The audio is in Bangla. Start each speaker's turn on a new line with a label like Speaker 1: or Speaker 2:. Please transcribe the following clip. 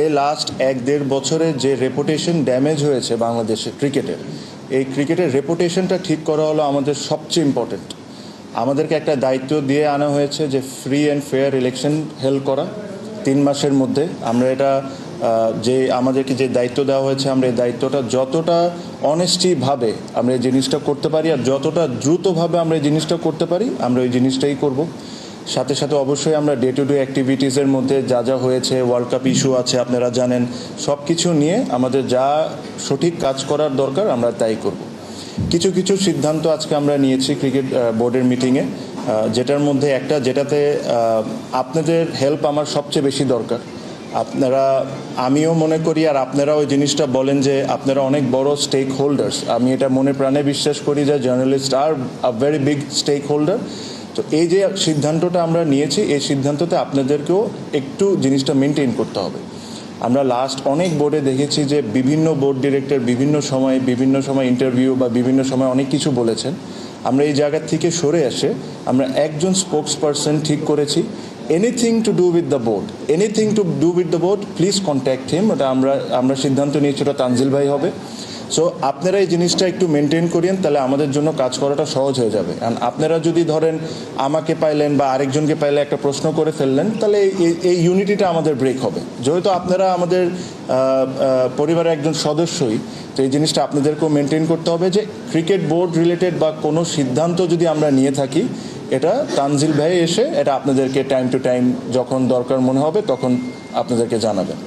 Speaker 1: এই লাস্ট 1-1.5 বছরে যে রেপুটেশন ড্যামেজ হয়েছে বাংলাদেশের ক্রিকেটের, এই ক্রিকেটের রেপুটেশনটা ঠিক করা হলো আমাদের সবচেয়ে ইম্পর্টেন্ট। আমাদেরকে একটা দায়িত্ব দিয়ে আনা হয়েছে যে free and fair election held করা 3 মাসের মধ্যে। আমরা এটা যে আমাদেরকে যে দায়িত্ব দেওয়া হয়েছে, আমরা এই দায়িত্বটা যতটা অনেস্টিভাবে আমরা এই জিনিসটা করতে পারি আর যতটা দ্রুতভাবে আমরা এই জিনিসটা করতে পারি, আমরা ওই জিনিসটাই করব। সাথে সাথে অবশ্যই আমরা ডে টু ডে অ্যাক্টিভিটিসের মধ্যে যা যা হয়েছে, ওয়ার্ল্ড কাপ ইস্যু আছে আপনারা জানেন, সব কিছু নিয়ে আমাদের যা সঠিক কাজ করার দরকার আমরা তাই করব। কিছু কিছু সিদ্ধান্ত আজকে আমরা নিয়েছি ক্রিকেট বোর্ডের মিটিংয়ে, যেটার মধ্যে একটা যেটাতে আপনাদের হেল্প আমার সবচেয়ে বেশি দরকার। আপনারা, আমিও মনে করি আর আপনারাও ওই জিনিসটা বলেন যে আপনারা অনেক বড় স্টেক হোল্ডার্স। আমি এটা মনে প্রাণে বিশ্বাস করি যে জার্নালিস্ট আর a very big stakeholder. তো এই যে সিদ্ধান্তটা আমরা নিয়েছি, এই সিদ্ধান্ততে আপনাদেরকেও একটু জিনিসটা মেনটেন করতে হবে। আমরা লাস্ট অনেক বোর্ডে দেখেছি যে বিভিন্ন বোর্ড ডিরেক্টর বিভিন্ন সময় ইন্টারভিউ বা বিভিন্ন সময় অনেক কিছু বলেছেন। আমরা এই জায়গা থেকে সরে এসে আমরা একজন স্পোকস পারসন ঠিক করেছি। Anything to do with the board please contact him. ওটা আমরা সিদ্ধান্ত নিয়েছি ওটা তানজিল ভাই হবে। সো আপনারা এই জিনিসটা একটু মেনটেন করেন, তাহলে আমাদের জন্য কাজ করাটা সহজ হয়ে যাবে। কারণ আপনারা যদি ধরেন আমাকে পাইলেন বা আরেকজনকে পাইলে একটা প্রশ্ন করে ফেললেন, তাহলে এই ইউনিটিটা আমাদের ব্রেক হবে। যেহেতু আপনারা আমাদের পরিবারের একজন সদস্যই, তো এই জিনিসটা আপনাদেরকেও মেনটেন করতে হবে যে ক্রিকেট বোর্ড রিলেটেড বা কোনো সিদ্ধান্ত যদি আমরা নিয়ে থাকি, এটা তানজিল ভাই এসে এটা আপনাদেরকে টাইম টু টাইম যখন দরকার মনে হবে তখন আপনাদেরকে জানাবেন।